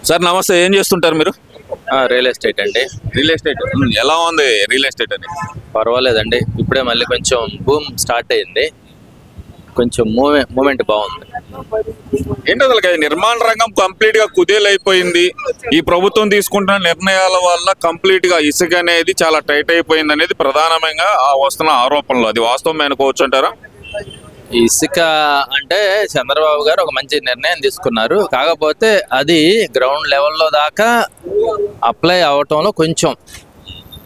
Sir నమస్తే, ఏం చేస్తుంటారు మీరు? రియల్ ఎస్టేట్ అండి. రియల్ ఎస్టేట్ ఎలా ఉంది? రియల్ ఎస్టేట్ అని పర్వాలేదండి, ఇప్పుడే మళ్ళీ కొంచెం బూమ్ స్టార్ట్ అయింది, కొంచెం మూమెంట్ బాగుంది. ఏంటో అసలు నిర్మాణ రంగం కంప్లీట్ గా కుదేలైపోయింది. ఈ ప్రభుత్వం తీసుకుంటున్న నిర్ణయాల వల్ల కంప్లీట్ గా ఇసుక అనేది చాలా టైట్ అయిపోయింది అనేది ప్రధానంగా వస్తున్న ఆరోపణలు. అది వాస్తవం అనుకోవచ్చు అంటారా? ఇసుక అంటే చంద్రబాబు గారు ఒక మంచి నిర్ణయం తీసుకున్నారు, కాకపోతే అది గ్రౌండ్ లెవెల్లో దాకా అప్లై అవటంలో కొంచెం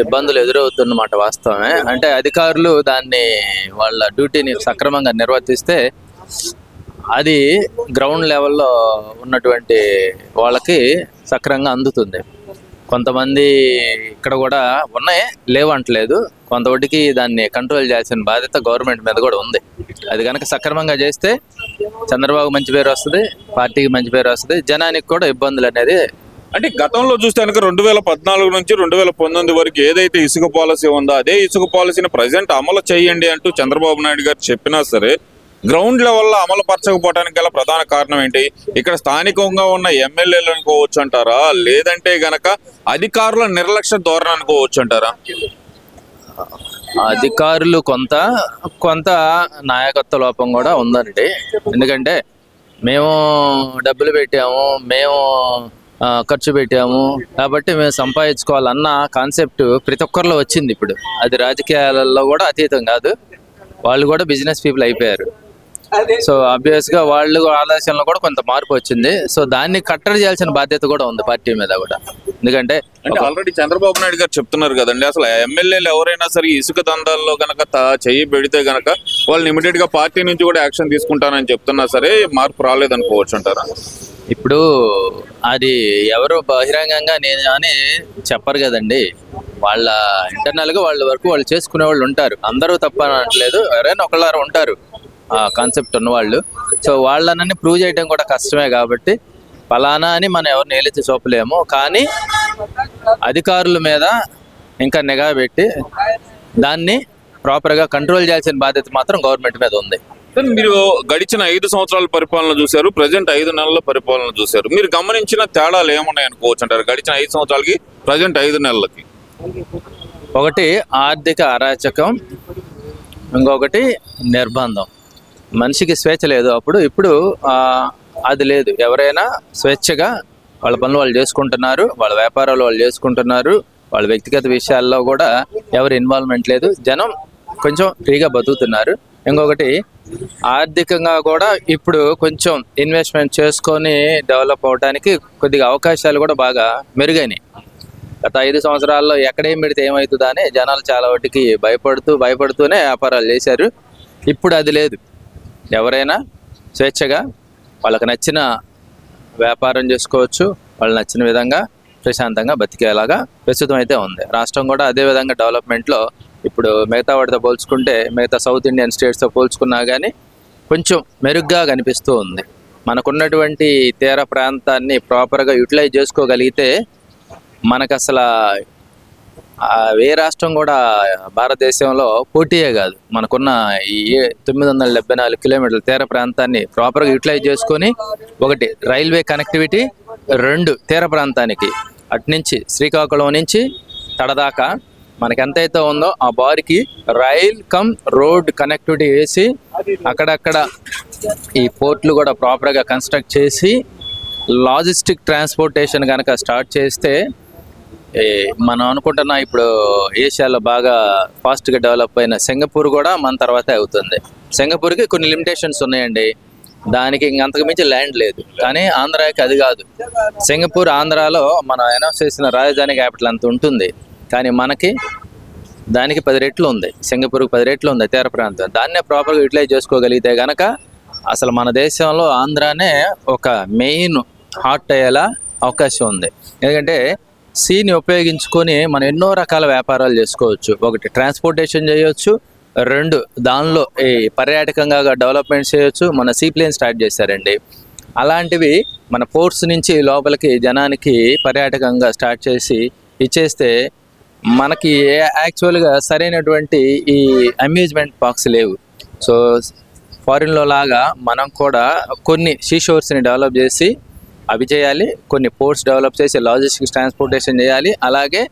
ఇబ్బందులు ఎదురవుతున్నమాట. వాస్తవమే, అంటే అధికారులు దాన్ని వాళ్ళ డ్యూటీని సక్రమంగా నిర్వర్తిస్తే అది గ్రౌండ్ లెవెల్లో ఉన్నటువంటి వాళ్ళకి సక్రమంగా అందుతుంది. కొంతమంది ఇక్కడ కూడా ఉన్నాయి, లేవంటలేదు, కొంతవరకు దాన్ని కంట్రోల్ చేయాల్సిన బాధ్యత గవర్నమెంట్ మీద కూడా ఉంది. అది కనుక సక్రమంగా చేస్తే చంద్రబాబు మంచి పేరు వస్తుంది, పార్టీకి మంచి పేరు వస్తుంది, జనానికి కూడా ఇబ్బందులు అనేది. అంటే గతంలో చూస్తే కనుక 2014 నుంచి 2019 వరకు ఏదైతే ఇసుక పాలసీ ఉందో అదే ఇసుక పాలసీని ప్రజెంట్ అమలు చేయండి అంటూ చంద్రబాబు నాయుడు గారు చెప్పినా సరే గ్రౌండ్ లెవెల్లో అమలు పరచకపోవడానికి గల ప్రధాన కారణం ఏంటి? ఇక్కడ స్థానికంగా ఉన్న ఎమ్మెల్యేలు అనుకోవచ్చు అంటారా, లేదంటే గనక అధికారుల నిర్లక్ష్య ధోరణి అనుకోవచ్చు అంటారా? అధికారులు కొంత నాయకత్వ లోపం కూడా ఉందండి. ఎందుకంటే మేము డబ్బులు పెట్టాము, మేము ఖర్చు పెట్టాము కాబట్టి మేము సంపాదించుకోవాలన్న కాన్సెప్ట్ ప్రతి ఒక్కరిలో వచ్చింది. ఇప్పుడు అది రాజకీయాలలో కూడా అతీతం కాదు, వాళ్ళు కూడా బిజినెస్ పీపుల్ అయిపోయారు. సో ఆబ్వియస్ గా వాళ్ళు ఆలోచనలో కూడా కొంత మార్పు వచ్చింది. సో దాన్ని కట్టడి చేయాల్సిన బాధ్యత కూడా ఉంది పార్టీ మీద కూడా. ఎందుకంటే ఆల్రెడీ చంద్రబాబు నాయుడు గారు చెప్తున్నారు కదండి, అసలు ఎమ్మెల్యేలు ఎవరైనా సరే ఇసుక దందాల్లో గనక చెయ్యి పెడితే గనక వాళ్ళని ఇమీడియట్ గా పార్టీ నుంచి కూడా యాక్షన్ తీసుకుంటానని చెప్తున్నా సరే మార్పు రాలేదనుకోవచ్చు అంటారా? ఇప్పుడు అది ఎవరు బహిరంగంగా నేను అని చెప్పరు కదండి, వాళ్ళ ఇంటర్నల్ గా వాళ్ళ వరకు వాళ్ళు చేసుకునే వాళ్ళు ఉంటారు. అందరూ తప్పనట్లేదు, ఎవరైనా ఒకళ్ళారు ఉంటారు ఆ కాన్సెప్ట్ ఉన్నవాళ్ళు. సో వాళ్ళని ప్రూవ్ చేయడం కూడా కష్టమే, కాబట్టి ఫలానా అని మనం ఎవరిని ఏలెత్తి చూపలేము. కానీ అధికారుల మీద ఇంకా నిఘా పెట్టి దాన్ని ప్రాపర్గా కంట్రోల్ చేయాల్సిన బాధ్యత మాత్రం గవర్నమెంట్ మీద ఉంది. మీరు గడిచిన 5 సంవత్సరాల పరిపాలన చూశారు, ప్రజెంట్ 5 నెలల పరిపాలన చూశారు. మీరు గమనించిన తేడాలు ఏమున్నాయి అనుకోవచ్చు అంటారు గడిచిన 5 సంవత్సరాలకి ప్రజెంట్ 5 నెలలకి? ఒకటి ఆర్థిక అరాచకం, ఇంకొకటి నిర్బంధం. మనిషికి స్వేచ్ఛ లేదు అప్పుడు, ఇప్పుడు అది లేదు. ఎవరైనా స్వేచ్ఛగా వాళ్ళ పనులు వాళ్ళు చేసుకుంటున్నారు, వాళ్ళ వ్యాపారాలు వాళ్ళు చేసుకుంటున్నారు, వాళ్ళ వ్యక్తిగత విషయాల్లో కూడా ఎవరు ఇన్వాల్వ్మెంట్ లేదు, జనం కొంచెం ఫ్రీగా బతుకుతున్నారు. ఇంకొకటి ఆర్థికంగా కూడా ఇప్పుడు కొంచెం ఇన్వెస్ట్మెంట్ చేసుకొని డెవలప్ అవడానికి కొద్దిగా అవకాశాలు కూడా బాగా మెరుగైనాయి. గత 5 సంవత్సరాల్లో ఎక్కడేం పెడితే ఏమవుతుందా అని జనాలు చాలా వాటికి భయపడుతూనే వ్యాపారాలు చేశారు. ఇప్పుడు అది లేదు, ఎవరైనా స్వేచ్ఛగా వాళ్ళకి నచ్చిన వ్యాపారం చేసుకోవచ్చు, వాళ్ళు నచ్చిన విధంగా ప్రశాంతంగా బతికేలాగా ప్రస్తుతం అయితే ఉంది. రాష్ట్రం కూడా అదే విధంగా డెవలప్మెంట్లో ఇప్పుడు మిగతా వాటితో పోల్చుకుంటే, మిగతా సౌత్ ఇండియన్ స్టేట్స్తో పోల్చుకున్నా కానీ కొంచెం మెరుగ్గా కనిపిస్తూ ఉంది. మనకున్నటువంటి తీర ప్రాంతాన్ని ప్రాపర్గా యూటిలైజ్ చేసుకోగలిగితే మనకు అసలు ఏ రాష్ట్రం కూడా భారతదేశంలో పోటీయే కాదు. మనకున్న ఈ 974 కిలోమీటర్ల తీర ప్రాంతాన్ని ప్రాపర్గా యూటిలైజ్ చేసుకొని, ఒకటి రైల్వే కనెక్టివిటీ, 2 తీర ప్రాంతానికి అట్నుంచి శ్రీకాకుళం నుంచి తడదాకా మనకి ఎంతైతే ఉందో ఆ బారికి రైల్ కమ్ రోడ్ కనెక్టివిటీ వేసి అక్కడక్కడ ఈ పోర్ట్లు కూడా ప్రాపర్గా కన్స్ట్రక్ట్ చేసి లాజిస్టిక్ ట్రాన్స్పోర్టేషన్ కనుక స్టార్ట్ చేస్తే మనం అనుకుంటున్నా ఇప్పుడు ఏషియాలో బాగా ఫాస్ట్గా డెవలప్ అయిన సింగపూర్ కూడా మన తర్వాతే అవుతుంది. సింగపూర్కి కొన్ని లిమిటేషన్స్ ఉన్నాయండి, దానికి ఇంకంతకు మించి ల్యాండ్ లేదు. కానీ ఆంధ్రాకి అది కాదు. సింగపూర్ ఆంధ్రాలో మనం అనౌన్స్ చేసిన రాజధాని క్యాపిటల్ అంత ఉంటుంది, కానీ మనకి దానికి 10 రెట్లు ఉంది, సింగపూర్కి 10 రెట్లు ఉంది తీర ప్రాంతం. దాన్నే ప్రాపర్గా యూటిలైజ్ చేసుకోగలిగితే కనుక అసలు మన దేశంలో ఆంధ్రానే ఒక మెయిన్ హార్ట్ అయ్యేలా అవకాశం ఉంది. ఎందుకంటే సీని ఉపయోగించుకొని మనం ఎన్నో రకాల వ్యాపారాలు చేసుకోవచ్చు. ఒకటి ట్రాన్స్పోర్టేషన్ చేయొచ్చు, 2 దానిలో ఈ పర్యాటకంగా డెవలప్మెంట్ చేయొచ్చు. మన సీప్లేన్ స్టార్ట్ చేశారండి, అలాంటివి మన పోర్ట్స్ నుంచి లోపలికి జనానికి పర్యాటకంగా స్టార్ట్ చేసి ఇచ్చేస్తే మనకి యాక్చువల్గా సరైనటువంటి ఈ అమ్యూజ్మెంట్ పార్క్స్ లేవు. సో ఫారిన్లో లాగా మనం కూడా కొన్ని సీషోర్స్ని డెవలప్ చేసి అవి చేయాలి. కొన్ని పోర్ట్స్ డెవలప్ చేసి లాజిస్టిక్స్ ట్రాన్స్పోర్టేషన్ చేయాలి. అలాగే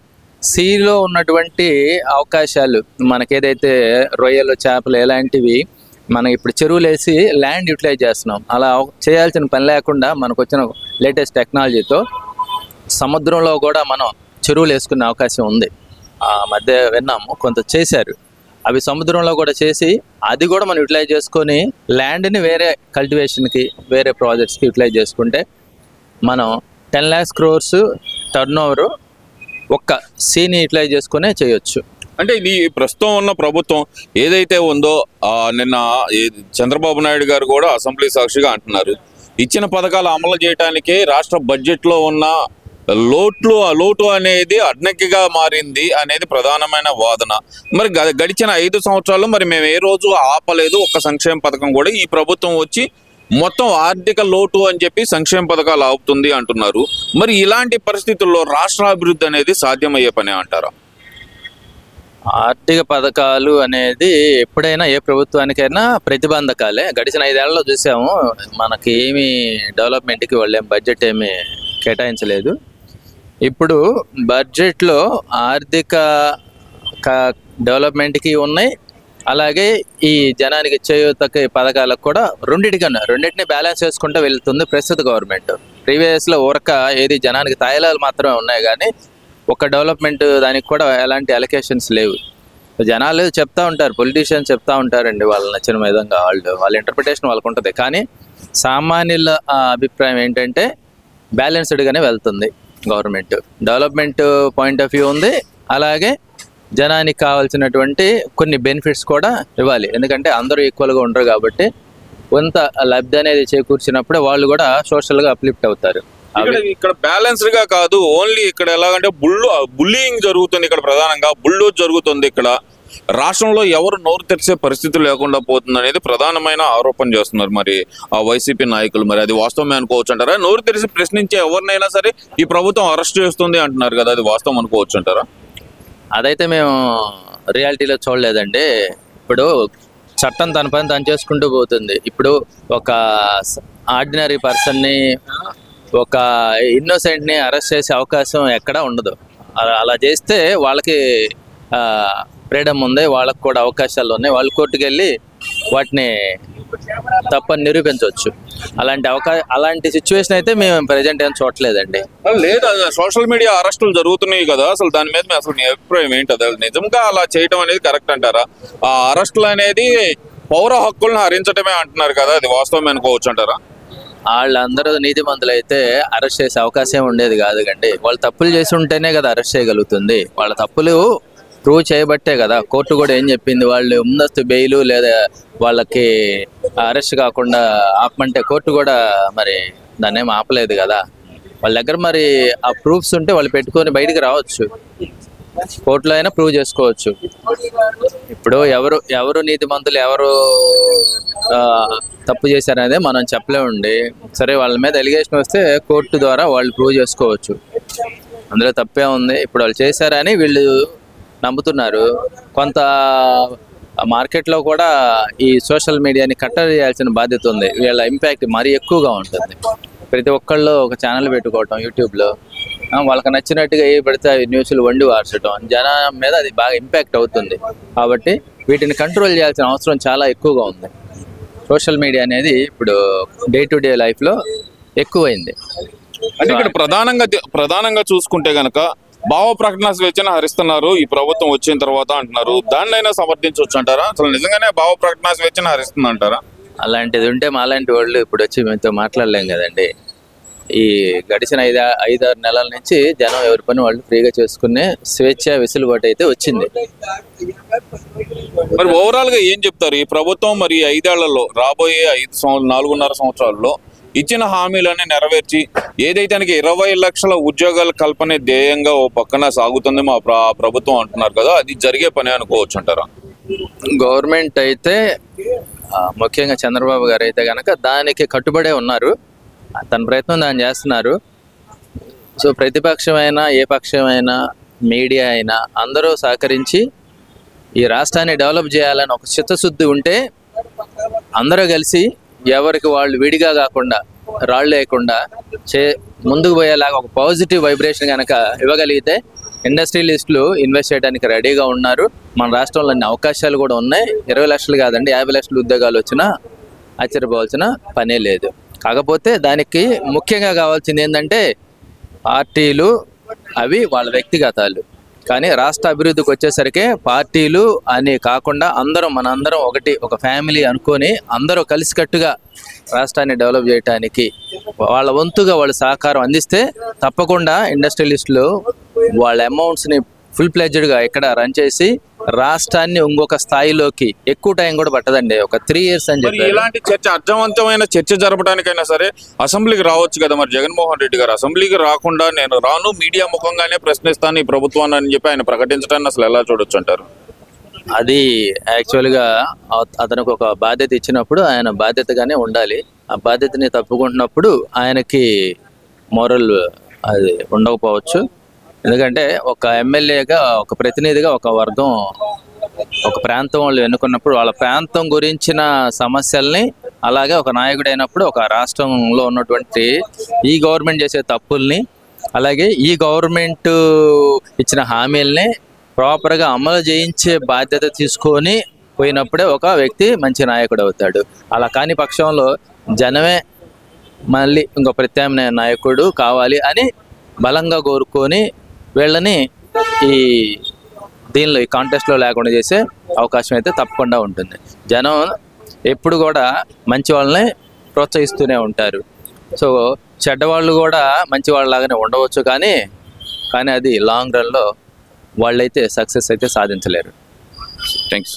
సీలో ఉన్నటువంటి అవకాశాలు మనకేదైతే రొయ్యలు, చేపలు ఇలాంటివి మనం ఇప్పుడు చెరువులు వేసి ల్యాండ్ యూటిలైజ్ చేస్తున్నాం. అలా చేయాల్సిన పని లేకుండా మనకు వచ్చిన లేటెస్ట్ టెక్నాలజీతో సముద్రంలో కూడా మనం చెరువులు వేసుకునే అవకాశం ఉంది. ఆ మధ్య విన్నాము, కొంత చేశారు. అవి సముద్రంలో కూడా చేసి అది కూడా మనం యూటిలైజ్ చేసుకొని ల్యాండ్ని వేరే కల్టివేషన్కి, వేరే ప్రాజెక్ట్స్కి యూటిలైజ్ చేసుకుంటే మనం 10 lakhs crores టర్న్ ఓవర్ ఒక్క సీని యూటిలైజ్ చేసుకునే చేయొచ్చు. అంటే ఇది ప్రస్తుతం ఉన్న ప్రభుత్వం ఏదైతే ఉందో నిన్న చంద్రబాబు నాయుడు గారు కూడా అసెంబ్లీ సాక్షిగా అంటున్నారు, ఇచ్చిన పథకాలు అమలు చేయడానికే రాష్ట్ర బడ్జెట్లో ఉన్న లోటు అనేది అడ్డంకిగా మారింది అనేది ప్రధానమైన వాదన. మరి గడిచిన 5 సంవత్సరాలు మరి మేము ఏ రోజు ఆపలేదు ఒక్క సంక్షేమ పథకం కూడా. ఈ ప్రభుత్వం వచ్చి మొత్తం ఆర్థిక లోటు అని చెప్పి సంక్షేమ పథకాలు ఆపుతుంది అంటున్నారు. మరి ఇలాంటి పరిస్థితుల్లో రాష్ట్ర అభివృద్ధి అనేది సాధ్యమయ్యే పనే అంటారా? ఆర్థిక పథకాలు అనేది ఎప్పుడైనా ఏ ప్రభుత్వానికైనా ప్రతిబంధకాలే. గడిచిన 5 ఏళ్లలో చూసాము, మనకి ఏమి డెవలప్మెంట్కి వాళ్ళు బడ్జెట్ ఏమి కేటాయించలేదు. ఇప్పుడు బడ్జెట్లో ఆర్థిక డెవలప్మెంట్కి ఉన్నాయి, అలాగే ఈ జనానికి చేయూతకి పథకాలకు కూడా రెండింటిని బ్యాలెన్స్ చేసుకుంటూ వెళ్తుంది ప్రస్తుత గవర్నమెంట్. ప్రీవియస్లో ఊరక ఏది జనానికి తాయిలాలు మాత్రమే ఉన్నాయి కానీ ఒక డెవలప్మెంట్ దానికి కూడా ఎలాంటి అలొకేషన్స్ లేవు. జనాలు చెప్తా ఉంటారు, పొలిటీషియన్స్ చెప్తా ఉంటారండి వాళ్ళ నచ్చిన విధంగా, వాళ్ళ ఇంటర్ప్రిటేషన్ వాళ్ళకు ఉంటుంది. కానీ సామాన్యుల అభిప్రాయం ఏంటంటే బ్యాలెన్స్డ్గానే వెళ్తుంది government. Development point of view ఉంది, అలాగే జనానికి కావాల్సినటువంటి కొన్ని బెనిఫిట్స్ కూడా ఇవ్వాలి. ఎందుకంటే అందరూ ఈక్వల్గా ఉండరు కాబట్టి కొంత లబ్ధి అనేది చేకూర్చినప్పుడే వాళ్ళు కూడా సోషల్గా అప్లిఫ్ట్ అవుతారు. ఇక్కడ బ్యాలెన్స్డ్ గా కాదు, ఓన్లీ ఇక్కడ ఎలాగంటే బుల్లింగ్ జరుగుతుంది. ఇక్కడ ప్రధానంగా బుల్డోజ్ జరుగుతుంది. ఇక్కడ రాష్ట్రంలో ఎవరు నోరు తెరిచే పరిస్థితి లేకుండా పోతుంది అనేది ప్రధానమైన ఆరోపణ చేస్తున్నారు మరి ఆ వైసీపీ నాయకులు. మరి అది వాస్తవమే అనుకోవచ్చు అంటారా? నోరు తెరిచి ప్రశ్నించే ఎవరినైనా సరే ఈ ప్రభుత్వం అరెస్ట్ చేస్తుంది అంటున్నారు కదా, అది వాస్తవం అనుకోవచ్చు అంటారా? అదైతే మేము రియాలిటీలో చూడలేదండి. ఇప్పుడు చట్టం తన పని తను చేసుకుంటూ పోతుంది. ఇప్పుడు ఒక ఆర్డినరీ పర్సన్ని, ఒక ఇన్నోసెంట్ని అరెస్ట్ చేసే అవకాశం ఎక్కడా ఉండదు. అలా చేస్తే వాళ్ళకి ఫ్రీడమ్ ఉంది, వాళ్ళకు కూడా అవకాశాలు ఉన్నాయి. వాళ్ళు కోర్టుకు వెళ్ళి వాటిని తప్పని నిరూపించవచ్చు. అలాంటి సిచ్యువేషన్ అయితే మేము ప్రజెంట్ ఏం చూడలేదండి. లేదు, సోషల్ మీడియా అరెస్టులు జరుగుతున్నాయి కదా, అసలు దాని మీద అసలు మీ అభిప్రాయం ఏంటి? అది నిజంగా అలా చేయడం అనేది కరెక్ట్ అంటారా? ఆ అరెస్టులు అనేది పౌర హక్కులను హరించడమే అంటున్నారు కదా, అది వాస్తవమే అనుకోవచ్చు అంటారా? వాళ్ళందరూ నీతిమంతులు అయితే అరెస్ట్ చేసే అవకాశం ఉండేది కాదు కండి. వాళ్ళు తప్పులు చేసి ఉంటేనే కదా అరెస్ట్ చేయగలుగుతుంది. వాళ్ళ తప్పులు ప్రూవ్ చేయబట్టే కదా. కోర్టు కూడా ఏం చెప్పింది, వాళ్ళు ముందస్తు బెయిలు లేదా వాళ్ళకి అరెస్ట్ కాకుండా ఆపమంటే కోర్టు కూడా మరి దాన్ని ఏం ఆపలేదు కదా. వాళ్ళ దగ్గర మరి ఆ ప్రూఫ్స్ ఉంటే వాళ్ళు పెట్టుకొని బయటికి రావచ్చు, కోర్టులో అయినా ప్రూవ్ చేసుకోవచ్చు. ఇప్పుడు ఎవరు నీతిమంతులు ఎవరు తప్పు చేశారనేది మనం చెప్పలేమండి. సరే, వాళ్ళ మీద ఎలిగేషన్ వస్తే కోర్టు ద్వారా వాళ్ళు ప్రూవ్ చేసుకోవచ్చు, అందులో తప్పే ఉంది. ఇప్పుడు వాళ్ళు చేశారని వీళ్ళు నమ్ముతున్నారు. కొంత మార్కెట్లో కూడా ఈ సోషల్ మీడియాని కట్టడి చేయాల్సిన బాధ్యత ఉంది. వీళ్ళ ఇంపాక్ట్ మరీ ఎక్కువగా ఉంటుంది. ప్రతి ఒక్కళ్ళు ఒక ఛానల్ పెట్టుకోవటం యూట్యూబ్లో, వాళ్ళకి నచ్చినట్టుగా ఏ పెడితే న్యూస్లు వండి వార్చడం, జనం మీద అది బాగా ఇంపాక్ట్ అవుతుంది. కాబట్టి వీటిని కంట్రోల్ చేయాల్సిన అవసరం చాలా ఎక్కువగా ఉంది. సోషల్ మీడియా అనేది ఇప్పుడు డే టు డే లైఫ్లో ఎక్కువైంది. అంటే ఇక్కడ ప్రధానంగా చూసుకుంటే గనక భావ ప్రకటన స్వేచ్ఛను హరిస్తున్నారు ఈ ప్రభుత్వం వచ్చిన తర్వాత అంటున్నారు. దాన్నైనా సమర్థించవచ్చు అంటారా? అసలు నిజంగానే భావ ప్రకటన స్వేచ్ఛను హరిస్తుంది అంటారా? అలాంటిది ఉంటే మాలాంటి వాళ్ళు ఇప్పుడు వచ్చి మీతో మాట్లాడలేం కదండి. ఈ గడిచిన 5-6 నెలల నుంచి జనం ఎవరి పని వాళ్ళు ఫ్రీగా చేసుకునే స్వేచ్ఛ వెసులుబాటు అయితే వచ్చింది. మరి ఓవరాల్ గా ఏం చెప్తారు? ఈ ప్రభుత్వం మరి 5 ఏళ్లలో రాబోయే 4.5 సంవత్సరాల్లో ఇచ్చిన హామీలన్నీ నెరవేర్చి ఏదైతే 20 లక్షల ఉద్యోగాల కల్పనే ధ్యేయంగా ఓ పక్కన సాగుతుంది మా ప్రభుత్వం అంటున్నారు కదా, అది జరిగే పని అనుకోవచ్చు అంటారా? గవర్నమెంట్ అయితే ముఖ్యంగా చంద్రబాబు గారు అయితే కనుక దానికి కట్టుబడే ఉన్నారు. తన ప్రయత్నం దాన్ని చేస్తున్నారు. సో ప్రతిపక్షమైనా ఏ పక్షమైనా మీడియా అయినా అందరూ సహకరించి ఈ రాష్ట్రాన్ని డెవలప్ చేయాలని ఒక చిత్తశుద్ధి ఉంటే అందరూ కలిసి ఎవరికి వాళ్ళు విడిగా కాకుండా రాళ్ళు లేకుండా ముందుకు పోయేలాగా ఒక పాజిటివ్ వైబ్రేషన్ కనుక ఇవ్వగలిగితే ఇండస్ట్రియలిస్టులు ఇన్వెస్ట్ చేయడానికి రెడీగా ఉన్నారు. మన రాష్ట్రంలో అన్ని అవకాశాలు కూడా ఉన్నాయి. 20 లక్షలు కాదండి, 50 లక్షల ఉద్యోగాలు వచ్చినా ఆశ్చర్యపోవాల్సిన పనే లేదు. కాకపోతే దానికి ముఖ్యంగా కావాల్సింది ఏంటంటే పార్టీలు అవి వాళ్ళ వ్యక్తిగతాలు. కానీ రాష్ట్ర అభివృద్ధికి వచ్చేసరికి పార్టీలు అని కాకుండా మనందరం ఒకటి, ఒక ఫ్యామిలీ అనుకొని అందరూ కలిసికట్టుగా రాష్ట్రాన్ని డెవలప్ చేయడానికి వాళ్ళ వంతుగా వాళ్ళు సహకారం అందిస్తే తప్పకుండా ఇండస్ట్రియలిస్టులు వాళ్ళ అమౌంట్స్ని ఫుల్ ప్లెడ్జ్డ్గా ఇక్కడ రన్ చేసి రాష్ట్రాన్ని ఇంకొక స్థాయిలోకి ఎక్కువ టైం కూడా పట్టదండి, ఒక 3 years అని మరి చెప్పి. ఇలాంటి చర్చ, అర్థవంతమైన చర్చ జరపడానికైనా సరే అసెంబ్లీకి రావచ్చు కదా. మరి జగన్మోహన్ రెడ్డి గారు అసెంబ్లీకి రాకుండా నేను రాను, మీడియా ముఖంగానే ప్రశ్నిస్తాను ఈ ప్రభుత్వాన్ని అని చెప్పి ఆయన ప్రకటించడాన్ని అసలు ఎలా చూడొచ్చు అంటారు? అది యాక్చువల్గా అతనికి ఒక బాధ్యత ఇచ్చినప్పుడు ఆయన బాధ్యతగానే ఉండాలి. ఆ బాధ్యతని తప్పుకుంటున్నప్పుడు ఆయనకి మోరల్ అది ఉండకపోవచ్చు. ఎందుకంటే ఒక ఎమ్మెల్యేగా, ఒక ప్రతినిధిగా ఒక వర్గం, ఒక ప్రాంతం వాళ్ళు ఎన్నుకున్నప్పుడు వాళ్ళ ప్రాంతం గురించిన సమస్యల్ని, అలాగే ఒక నాయకుడు అయినప్పుడు ఒక రాష్ట్రంలో ఉన్నటువంటి ఈ గవర్నమెంట్ చేసే తప్పుల్ని, అలాగే ఈ గవర్నమెంట్ ఇచ్చిన హామీల్ని ప్రాపర్గా అమలు చేయించే బాధ్యత తీసుకొని పోయినప్పుడే ఒక వ్యక్తి మంచి నాయకుడు అవుతాడు. అలా కాని పక్షంలో జనమే మళ్ళీ ఇంకో ప్రత్యామ్నాయ నాయకుడు కావాలి అని బలంగా కోరుకొని వీళ్ళని ఈ కాంటెస్ట్లో లేకుండా చేసే అవకాశం అయితే తప్పకుండా ఉంటుంది. జనం ఎప్పుడు కూడా మంచి వాళ్ళని ప్రోత్సహిస్తూనే ఉంటారు. సో చెడ్డవాళ్ళు కూడా మంచి వాళ్ళలాగానే ఉండవచ్చు, కానీ అది లాంగ్ రన్లో వాళ్ళైతే సక్సెస్ అయితే సాధించలేరు. థ్యాంక్స్.